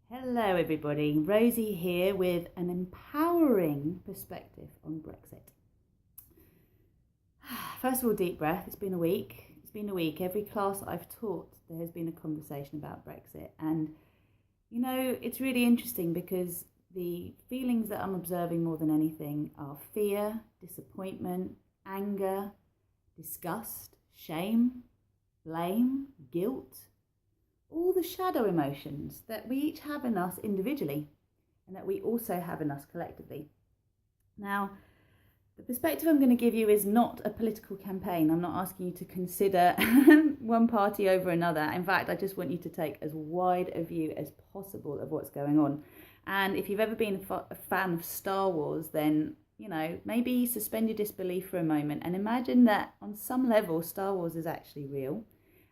Hello everybody, Rosie here with an empowering perspective on Brexit. First of all, deep breath. It's been a week. Every class that I've taught, there has been a conversation about Brexit. And, you know, it's really interesting because the feelings that I'm observing more than anything are fear, disappointment, anger, disgust, shame, blame, guilt. All the shadow emotions that we each have in us individually and that we also have in us collectively. Now, the perspective I'm going to give you is not a political campaign. I'm not asking you to consider one party over another. In fact, I just want you to take as wide a view as possible of what's going on. And if you've ever been a fan of Star Wars, then, you know, maybe suspend your disbelief for a moment and imagine that on some level Star Wars is actually real.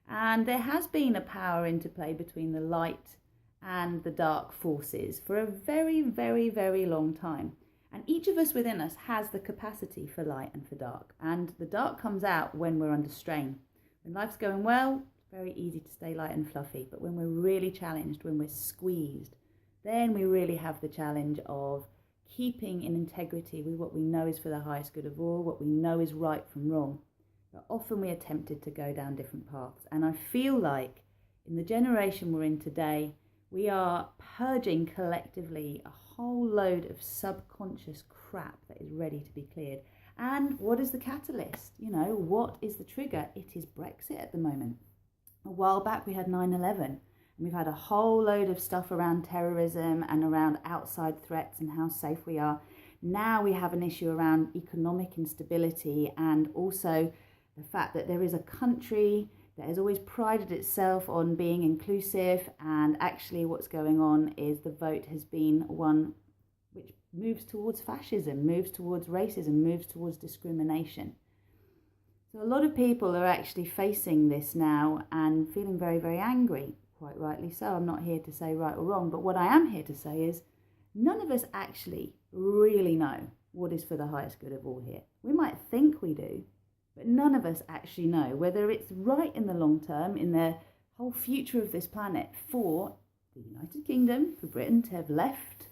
And there has been a power interplay between the light and the dark forces for a very, very, very long time. And each of us within us has the capacity for light and for dark. And the dark comes out when we're under strain. When life's going well, it's very easy to stay light and fluffy. But when we're really challenged, when we're squeezed, then we really have the challenge of keeping in integrity with what we know is for the highest good of all, what we know is right from wrong. But often we are tempted to go down different paths. And I feel like in the generation we're in today, we are purging collectively a whole load of subconscious crap that is ready to be cleared. And what is the catalyst? You know, what is the trigger? It is Brexit at the moment. A while back we had 9/11 and we've had a whole load of stuff around terrorism and around outside threats and how safe we are. Now we have an issue around economic instability and also the fact that there is a country that has always prided itself on being inclusive, and actually what's going on is the vote has been one which moves towards fascism, moves towards racism, moves towards discrimination. So a lot of people are actually facing this now and feeling very, very angry, quite rightly so. I'm not here to say right or wrong, but what I am here to say is none of us actually really know what is for the highest good of all here. We might think we do, but none of us actually know whether it's right in the long term, in the whole future of this planet, for the United Kingdom, for Britain to have left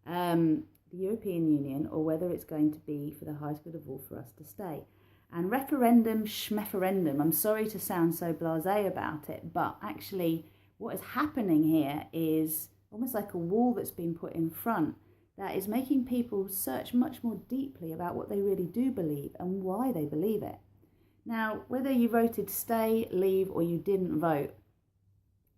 the European Union, or whether it's going to be for the highest good of all for us to stay. And referendum, schmeferendum, I'm sorry to sound so blasé about it, but actually what is happening here is almost like a wall that's been put in front that is making people search much more deeply about what they really do believe and why they believe it. Now, whether you voted stay, leave, or you didn't vote,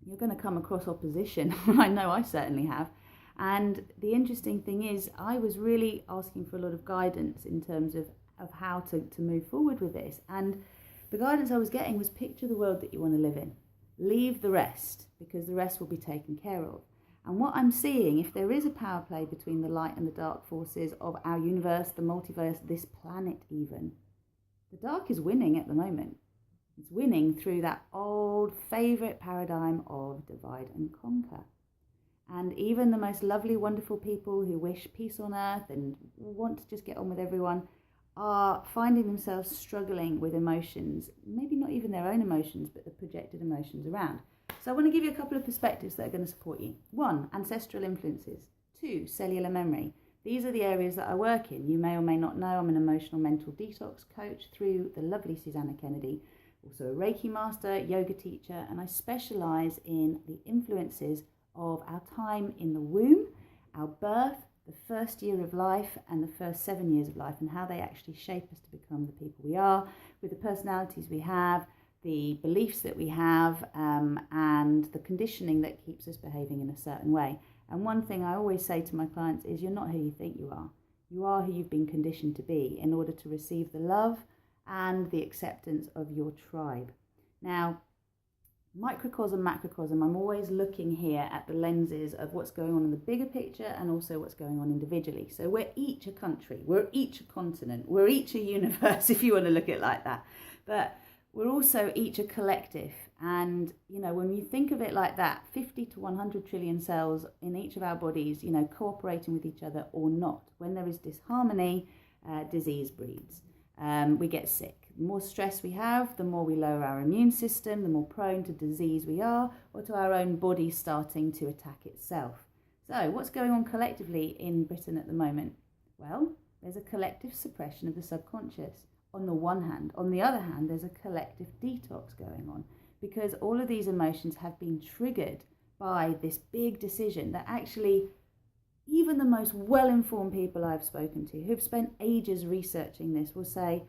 you're going to come across opposition. I know I certainly have. And the interesting thing is, I was really asking for a lot of guidance in terms of how to move forward with this. And the guidance I was getting was picture the world that you want to live in. Leave the rest, because the rest will be taken care of. And what I'm seeing, if there is a power play between the light and the dark forces of our universe, the multiverse, this planet even, the dark is winning at the moment. It's winning through that old favourite paradigm of divide and conquer. And even the most lovely, wonderful people who wish peace on earth and want to just get on with everyone are finding themselves struggling with emotions, maybe not even their own emotions, but the projected emotions around. So I want to give you a couple of perspectives that are going to support you. 1, ancestral influences. 2, cellular memory. These are the areas that I work in. You may or may not know I'm an emotional mental detox coach through the lovely Susanna Kennedy, also a Reiki master, yoga teacher, and I specialise in the influences of our time in the womb, our birth, the first year of life and the first 7 years of life, and how they actually shape us to become the people we are, with the personalities we have, the beliefs that we have, and the conditioning that keeps us behaving in a certain way. And one thing I always say to my clients is, you're not who you think you are. You are who you've been conditioned to be in order to receive the love and the acceptance of your tribe. Now, microcosm, macrocosm, I'm always looking here at the lenses of what's going on in the bigger picture and also what's going on individually. So we're each a country, we're each a continent, we're each a universe, if you want to look at it like that. But we're also each a collective. And, you know, when you think of it like that, 50 to 100 trillion cells in each of our bodies, you know, cooperating with each other or not. When there is disharmony, disease breeds. We get sick. The more stress we have, the more we lower our immune system, the more prone to disease we are, or to our own body starting to attack itself. So what's going on collectively in Britain at the moment? Well, there's a collective suppression of the subconscious on the one hand. On the other hand, there's a collective detox going on, because all of these emotions have been triggered by this big decision that actually even the most well-informed people I've spoken to who've spent ages researching this will say,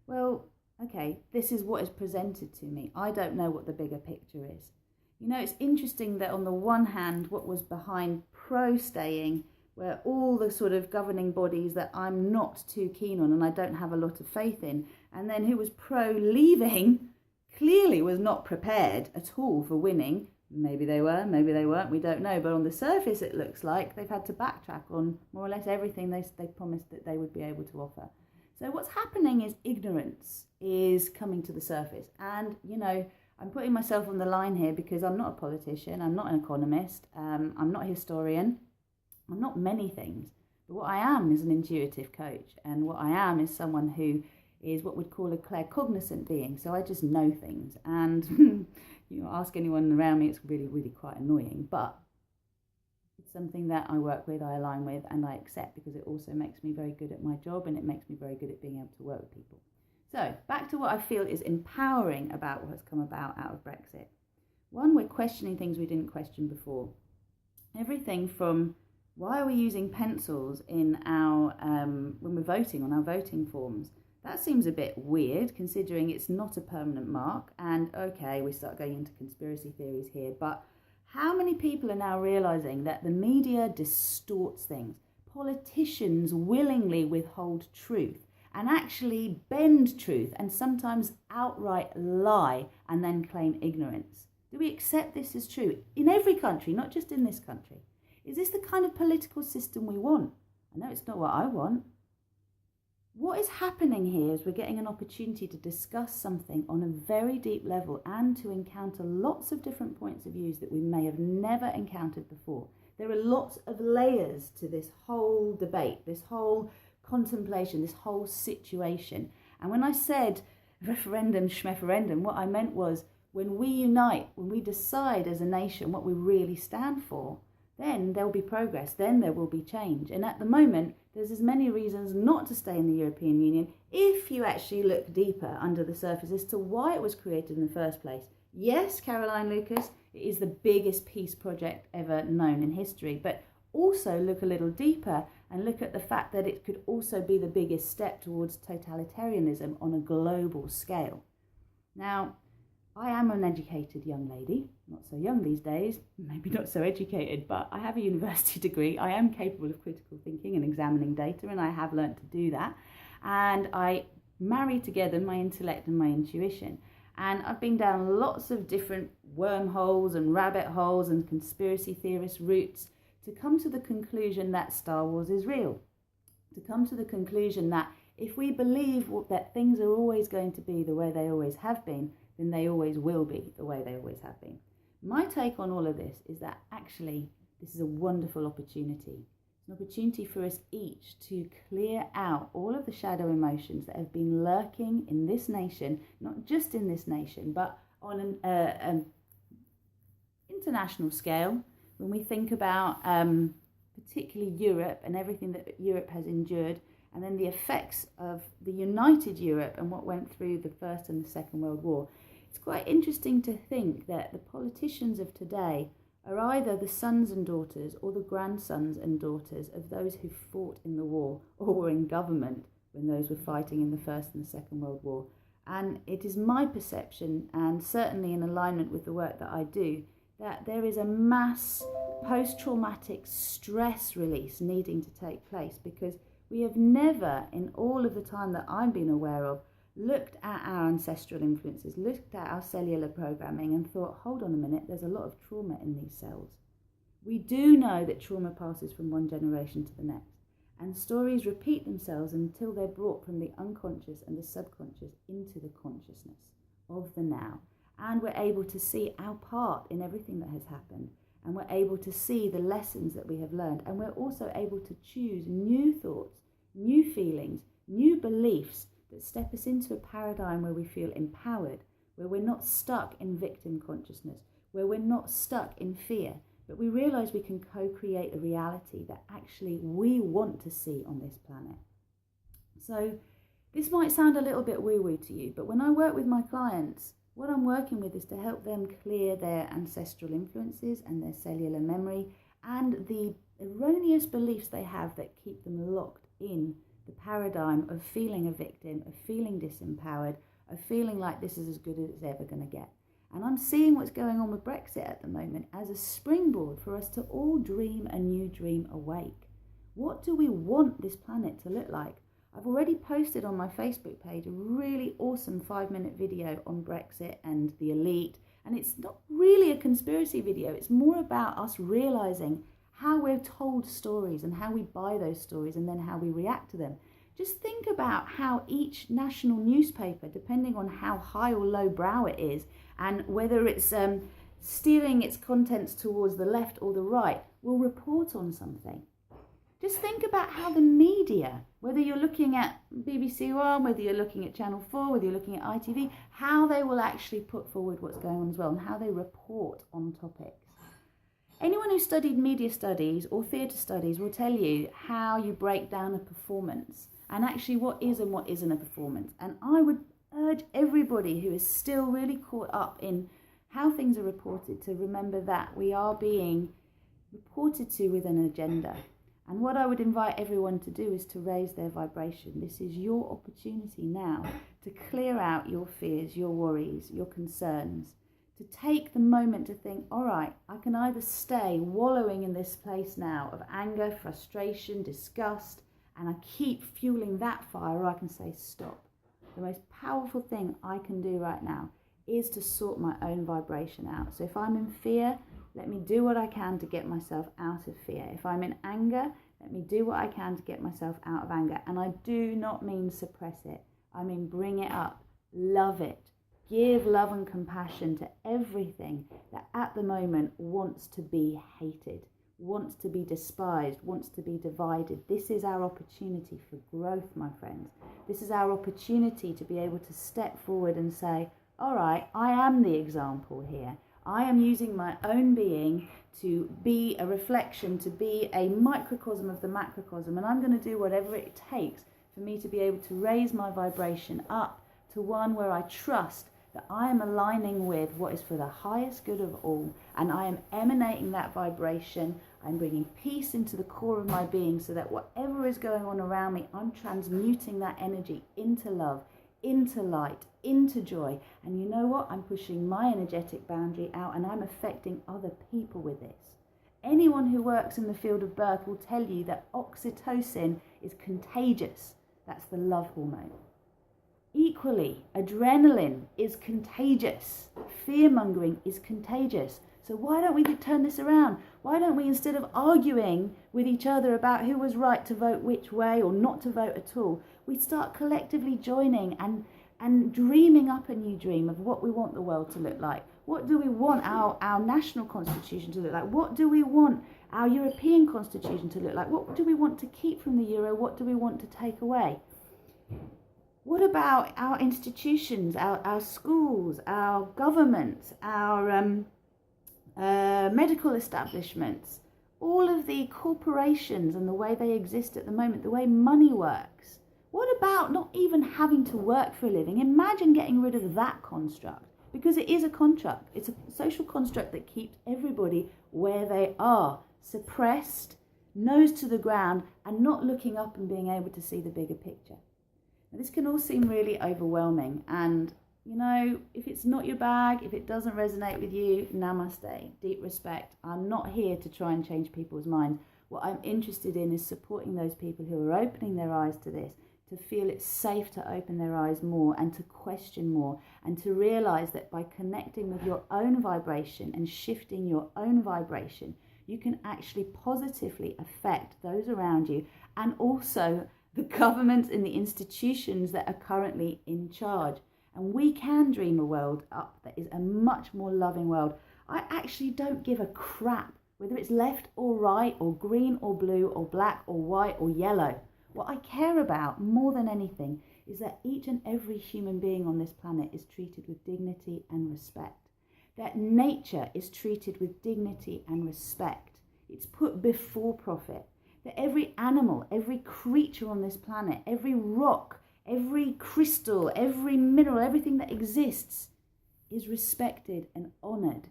well, okay, this is what is presented to me. I don't know what the bigger picture is. You know, it's interesting that on the one hand, what was behind pro-staying were all the sort of governing bodies that I'm not too keen on and I don't have a lot of faith in. And then who was pro-leaving clearly was not prepared at all for winning. Maybe they were, maybe they weren't, we don't know. But on the surface, it looks like they've had to backtrack on more or less everything they promised that they would be able to offer. So what's happening is ignorance is coming to the surface. And, you know, I'm putting myself on the line here because I'm not a politician, I'm not an economist, I'm not a historian, I'm not many things. But what I am is an intuitive coach. And what I am is someone who is what we'd call a claircognizant being. So I just know things. And you know, ask anyone around me, it's really, really quite annoying. But it's something that I work with, I align with, and I accept because it also makes me very good at my job and it makes me very good at being able to work with people. So back to what I feel is empowering about what has come about out of Brexit. One, we're questioning things we didn't question before. Everything from why are we using pencils in our when we're voting on our voting forms? That seems a bit weird considering it's not a permanent mark. And okay, we start going into conspiracy theories here, but how many people are now realizing that the media distorts things? Politicians willingly withhold truth and actually bend truth and sometimes outright lie and then claim ignorance. Do we accept this as true in every country, not just in this country? Is this the kind of political system we want? I know it's not what I want. What is happening here is we're getting an opportunity to discuss something on a very deep level and to encounter lots of different points of views that we may have never encountered before. There are lots of layers to this whole debate, this whole contemplation, this whole situation. And when I said referendum, schmeferendum, what I meant was when we unite, when we decide as a nation what we really stand for, then there will be progress, then there will be change. And at the moment, there's as many reasons not to stay in the European Union if you actually look deeper under the surface as to why it was created in the first place. Yes, Caroline Lucas, it is the biggest peace project ever known in history, but also look a little deeper and look at the fact that it could also be the biggest step towards totalitarianism on a global scale. Now, I am an educated young lady, not so young these days, maybe not so educated, but I have a university degree. I am capable of critical thinking and examining data, and I have learnt to do that. And I marry together my intellect and my intuition. And I've been down lots of different wormholes and rabbit holes and conspiracy theorist routes to come to the conclusion that Star Wars is real. To come to the conclusion that if we believe that things are always going to be the way they always have been, then they always will be the way they always have been. My take on all of this is that actually this is a wonderful opportunity. It's an opportunity for us each to clear out all of the shadow emotions that have been lurking in this nation, not just in this nation, but on an international scale. When we think about particularly Europe and everything that Europe has endured, and then the effects of the united Europe and what went through the First and the Second World War, it's quite interesting to think that the politicians of today are either the sons and daughters or the grandsons and daughters of those who fought in the war or were in government when those were fighting in the First and the Second World War. And it is my perception, and certainly in alignment with the work that I do, that there is a mass post-traumatic stress release needing to take place, because we have never, in all of the time that I've been aware of, looked at our ancestral influences, looked at our cellular programming and thought, hold on a minute, there's a lot of trauma in these cells. We do know that trauma passes from one generation to the next, and stories repeat themselves until they're brought from the unconscious and the subconscious into the consciousness of the now. And we're able to see our part in everything that has happened, and we're able to see the lessons that we have learned, and we're also able to choose new thoughts, new feelings, new beliefs that step us into a paradigm where we feel empowered, where we're not stuck in victim consciousness, where we're not stuck in fear, but we realise we can co-create a reality that actually we want to see on this planet. So this might sound a little bit woo-woo to you, but when I work with my clients, what I'm working with is to help them clear their ancestral influences and their cellular memory and the erroneous beliefs they have that keep them locked in the paradigm of feeling a victim, of feeling disempowered, of feeling like this is as good as it's ever going to get. And I'm seeing what's going on with Brexit at the moment as a springboard for us to all dream a new dream awake. What do we want this planet to look like? I've already posted on my Facebook page a really awesome 5-minute video on Brexit and the elite. And it's not really a conspiracy video. It's more about us realizing how we're told stories and how we buy those stories and then how we react to them. Just think about how each national newspaper, depending on how high or low brow it is, and whether it's steering its contents towards the left or the right, will report on something. Just think about how the media, whether you're looking at BBC One, whether you're looking at Channel 4, whether you're looking at ITV, how they will actually put forward what's going on as well and how they report on topics. Anyone who studied media studies or theatre studies will tell you how you break down a performance and actually what is and what isn't a performance. And I would urge everybody who is still really caught up in how things are reported to remember that we are being reported to with an agenda. And what I would invite everyone to do is to raise their vibration. This is your opportunity now to clear out your fears, your worries, your concerns, to take the moment to think, all right, I can either stay wallowing in this place now of anger, frustration, disgust, and I keep fueling that fire, or I can say, stop. The most powerful thing I can do right now is to sort my own vibration out. So if I'm in fear, let me do what I can to get myself out of fear. If I'm in anger, let me do what I can to get myself out of anger. And I do not mean suppress it. I mean bring it up, love it. Give love and compassion to everything that at the moment wants to be hated, wants to be despised, wants to be divided. This is our opportunity for growth, my friends. This is our opportunity to be able to step forward and say, all right, I am the example here. I am using my own being to be a reflection, to be a microcosm of the macrocosm, and I'm going to do whatever it takes for me to be able to raise my vibration up to one where I trust that I am aligning with what is for the highest good of all, and I am emanating that vibration. I'm bringing peace into the core of my being so that whatever is going on around me, I'm transmuting that energy into love, into light, into joy. And you know what? I'm pushing my energetic boundary out and I'm affecting other people with this. Anyone who works in the field of birth will tell you that oxytocin is contagious. That's the love hormone. Equally, adrenaline is contagious. Fear-mongering is contagious. So why don't we turn this around? Why don't we, instead of arguing with each other about who was right to vote which way or not to vote at all, we start collectively joining and dreaming up a new dream of what we want the world to look like. What do we want our national constitution to look like? What do we want our European constitution to look like? What do we want to keep from the euro? What do we want to take away? What about our institutions, our schools, our governments, our medical establishments, all of the corporations and the way they exist at the moment, the way money works? What about not even having to work for a living? Imagine getting rid of that construct, because it is a construct. It's a social construct that keeps everybody where they are, suppressed, nose to the ground, and not looking up and being able to see the bigger picture. Now, this can all seem really overwhelming, and you know, if it's not your bag, if it doesn't resonate with you, namaste, deep respect. I'm not here to try and change people's minds. What I'm interested in is supporting those people who are opening their eyes to this, to feel it's safe to open their eyes more and to question more, and to realize that by connecting with your own vibration and shifting your own vibration, you can actually positively affect those around you and also the governments and the institutions that are currently in charge. And we can dream a world up that is a much more loving world. I actually don't give a crap whether it's left or right or green or blue or black or white or yellow. What I care about more than anything is that each and every human being on this planet is treated with dignity and respect. That nature is treated with dignity and respect. It's put before profit. That every animal, every creature on this planet, every rock, every crystal, every mineral, everything that exists is respected and honoured.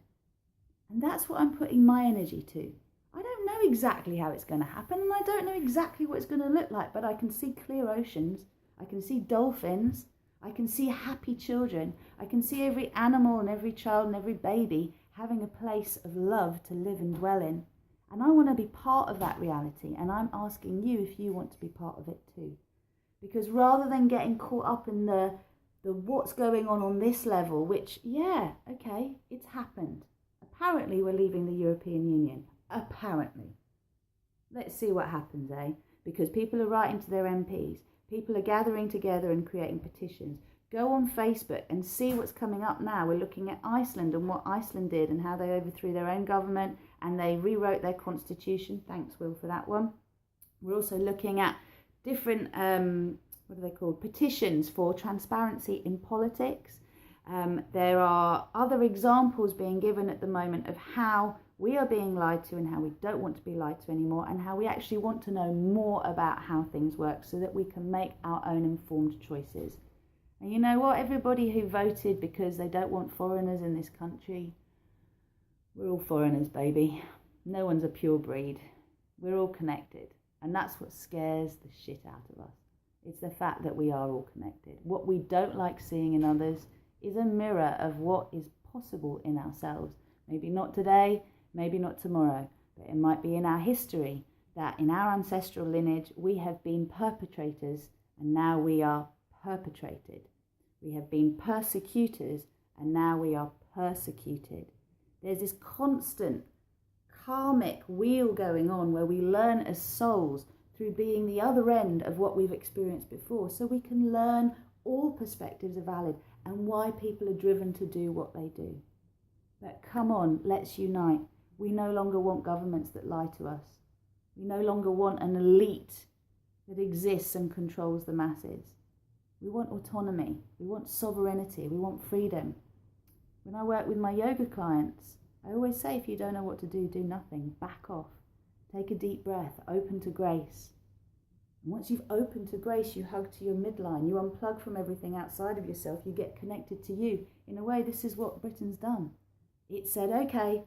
And that's what I'm putting my energy to. I don't know exactly how it's going to happen, and I don't know exactly what it's going to look like, but I can see clear oceans, I can see dolphins, I can see happy children, I can see every animal and every child and every baby having a place of love to live and dwell in. And I want to be part of that reality, and I'm asking you if you want to be part of it too. Because rather than getting caught up in the what's going on this level, which, yeah, okay, it's happened. Apparently we're leaving the European Union. Apparently. Let's see what happens, eh? Because people are writing to their MPs. People are gathering together and creating petitions. Go on Facebook and see what's coming up now. We're looking at Iceland and what Iceland did and how they overthrew their own government and they rewrote their constitution. Thanks, Will, for that one. We're also looking at different, what are they called? Petitions for transparency in politics. There are other examples being given at the moment of how we are being lied to and how we don't want to be lied to anymore, and how we actually want to know more about how things work so that we can make our own informed choices. And you know what? Everybody who voted because they don't want foreigners in this country, we're all foreigners, baby. No one's a pure breed. We're all connected. And that's what scares the shit out of us. It's the fact that we are all connected. What we don't like seeing in others is a mirror of what is possible in ourselves. Maybe not today, maybe not tomorrow, but it might be in our history that in our ancestral lineage we have been perpetrators and now we are perpetrated. We have been persecutors and now we are persecuted. There's this constant karmic wheel going on where we learn as souls through being the other end of what we've experienced before, so we can learn all perspectives are valid and why people are driven to do what they do. But come on, let's unite. We no longer want governments that lie to us. We no longer want an elite that exists and controls the masses. We want autonomy. We want sovereignty. We want freedom. When I work with my yoga clients, I always say, if you don't know what to do, do nothing. Back off. Take a deep breath. Open to grace. And once you've opened to grace, you hug to your midline. You unplug from everything outside of yourself. You get connected to you. In a way, this is what Britain's done. It said, okay,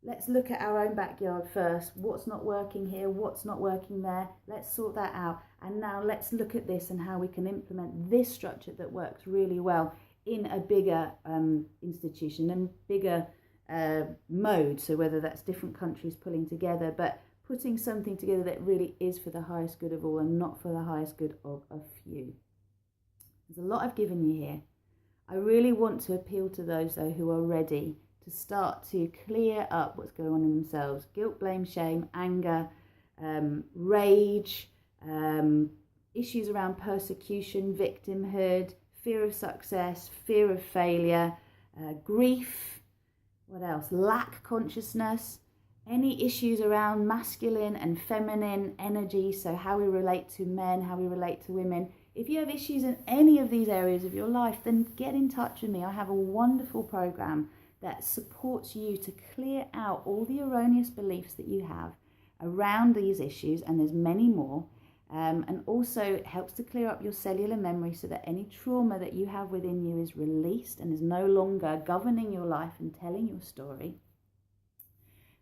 let's look at our own backyard first. What's not working here? What's not working there? Let's sort that out. And now let's look at this and how we can implement this structure that works really well in a bigger institution and bigger mode. So whether that's different countries pulling together, but putting something together that really is for the highest good of all and not for the highest good of a few. There's a lot I've given you here. I really want to appeal to those, though, who are ready to start to clear up what's going on in themselves. Guilt, blame, shame, anger, rage, issues around persecution, victimhood, fear of success, fear of failure, grief, what else? Lack consciousness, any issues around masculine and feminine energy, so how we relate to men, how we relate to women. If you have issues in any of these areas of your life, then get in touch with me. I have a wonderful program that supports you to clear out all the erroneous beliefs that you have around these issues, and there's many more, and also helps to clear up your cellular memory so that any trauma that you have within you is released and is no longer governing your life and telling your story.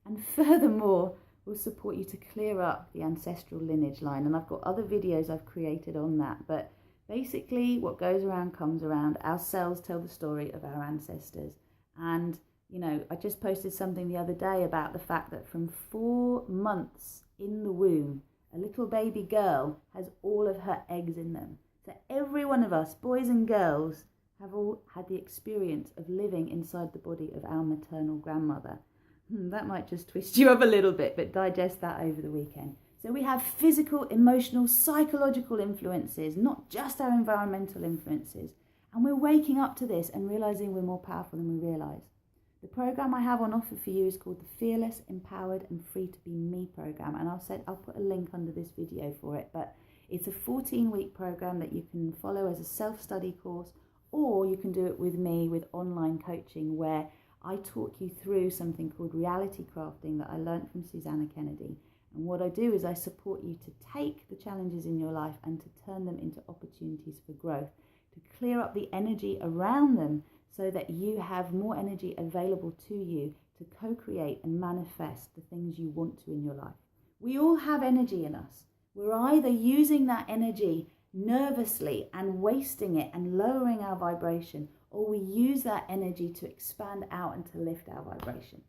And furthermore, will support you to clear up the ancestral lineage line. And I've got other videos I've created on that. But basically, what goes around comes around. Our cells tell the story of our ancestors. And, you know, I just posted something the other day about the fact that from 4 months in the womb, a little baby girl has all of her eggs in them. So every one of us, boys and girls, have all had the experience of living inside the body of our maternal grandmother. That might just twist you up a little bit, but digest that over the weekend. So we have physical, emotional, psychological influences, not just our environmental influences. And we're waking up to this and realising we're more powerful than we realise. The programme I have on offer for you is called the Fearless, Empowered and Free to Be Me programme. And I'll put a link under this video for it. But It's a 14-week program that you can follow as a self-study course, or you can do it with me with online coaching, where I talk you through something called reality crafting that I learned from Susanna Kennedy. And what I do is I support you to take the challenges in your life and to turn them into opportunities for growth, to clear up the energy around them so that you have more energy available to you to co-create and manifest the things you want to in your life. We all have energy in us. We're either using that energy nervously and wasting it and lowering our vibration, or we use that energy to expand out and to lift our vibration.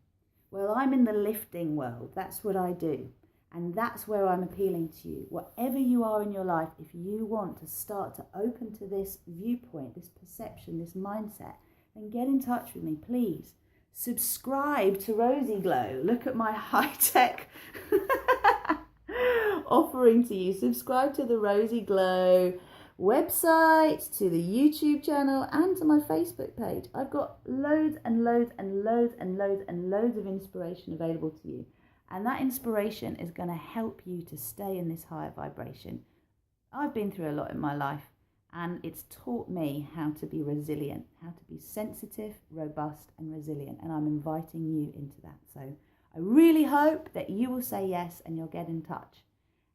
Well, I'm in the lifting world. That's what I do. And that's where I'm appealing to you. Whatever you are in your life, if you want to start to open to this viewpoint, this perception, this mindset, then get in touch with me, please. Subscribe to Rosy Glow. Look at my high-tech offering to you. Subscribe to the Rosy Glow website, to the YouTube channel, and to my Facebook page. I've got loads and loads and loads and loads and loads of inspiration available to you. And that inspiration is going to help you to stay in this higher vibration. I've been through a lot in my life, and it's taught me how to be resilient, how to be sensitive, robust, and resilient. And I'm inviting you into that. So I really hope that you will say yes and you'll get in touch.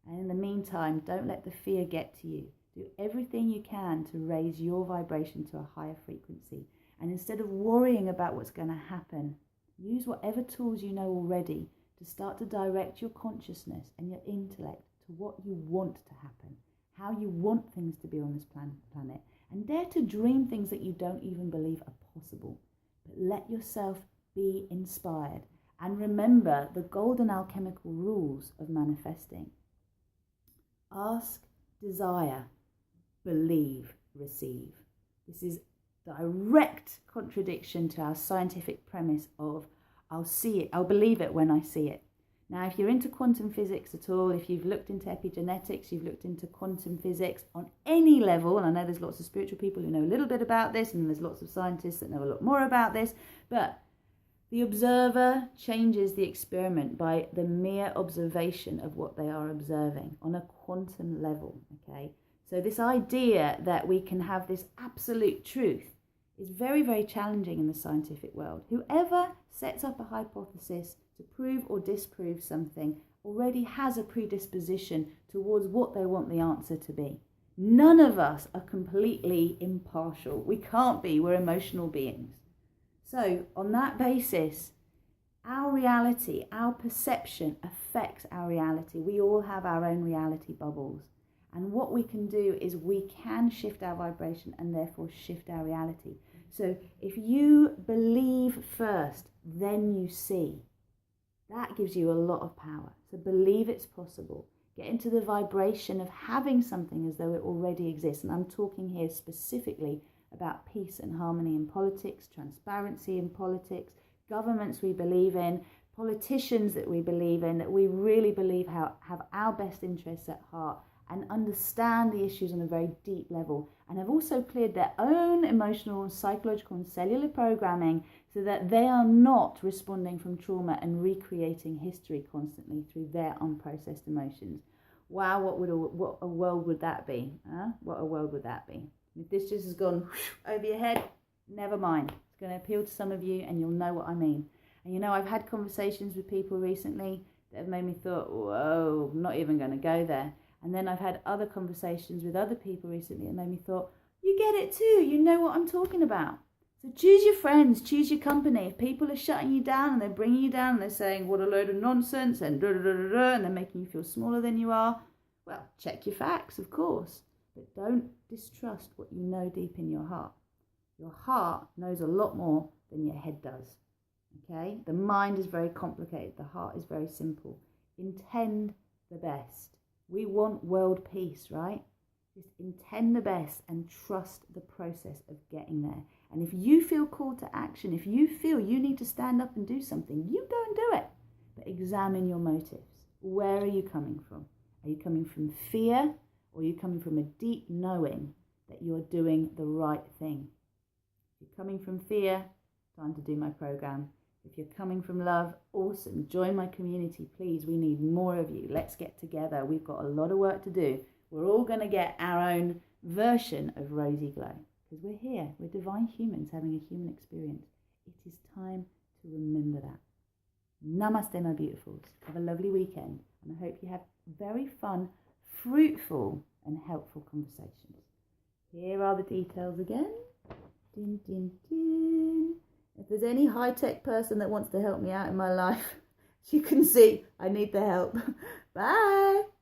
And in the meantime, don't let the fear get to you. Do everything you can to raise your vibration to a higher frequency. And instead of worrying about what's going to happen, use whatever tools you know already to start to direct your consciousness and your intellect to what you want to happen, how you want things to be on this planet, and dare to dream things that you don't even believe are possible. But let yourself be inspired, and remember the golden alchemical rules of manifesting. Ask, desire, believe, receive. This is direct contradiction to our scientific premise of I'll see it, I'll believe it when I see it. Now, if you're into quantum physics at all, if you've looked into epigenetics, you've looked into quantum physics on any level, and I know there's lots of spiritual people who know a little bit about this, and there's lots of scientists that know a lot more about this, but the observer changes the experiment by the mere observation of what they are observing on a quantum level, okay? So this idea that we can have this absolute truth is very, very challenging in the scientific world. Whoever sets up a hypothesis to prove or disprove something already has a predisposition towards what they want the answer to be. None of us are completely impartial. We can't be. We're emotional beings. So on that basis, our reality, our perception affects our reality. We all have our own reality bubbles. And what we can do is we can shift our vibration and therefore shift our reality. So if you believe first, then you see. That gives you a lot of power. So believe it's possible. Get into the vibration of having something as though it already exists. And I'm talking here specifically about peace and harmony in politics, transparency in politics, governments we believe in, politicians that we believe in, that we really believe have our best interests at heart and understand the issues on a very deep level, and have also cleared their own emotional, psychological and cellular programming so that they are not responding from trauma and recreating history constantly through their unprocessed emotions. Wow, what a world would that be? Huh? What a world would that be? If this just has gone over your head, never mind. It's going to appeal to some of you and you'll know what I mean. And you know, I've had conversations with people recently that have made me thought, whoa, I'm not even going to go there. And then I've had other conversations with other people recently that made me thought, you get it too, you know what I'm talking about. So choose your friends, choose your company. If people are shutting you down and they're bringing you down and they're saying what a load of nonsense and and they're making you feel smaller than you are, well, check your facts, of course. But don't distrust what you know deep in your heart. Your heart knows a lot more than your head does. Okay? The mind is very complicated. The heart is very simple. Intend the best. We want world peace, right? Just intend the best and trust the process of getting there. And if you feel called to action, if you feel you need to stand up and do something, you go and do it. But examine your motives. Where are you coming from? Are you coming from fear, or are you coming from a deep knowing that you are doing the right thing? If you're coming from fear, time to do my program. If you're coming from love, awesome. Join my community, please. We need more of you. Let's get together. We've got a lot of work to do. we're all going to get our own version of rosy glow, because we're here, we're divine humans having a human experience. It is time to remember that. Namaste, my beautifuls. Have a lovely weekend, and I hope you have very fun, fruitful and helpful conversations. Here are the details again. Din, din, din. If there's any high-tech person that wants to help me out in my life, you can see I need the help. Bye.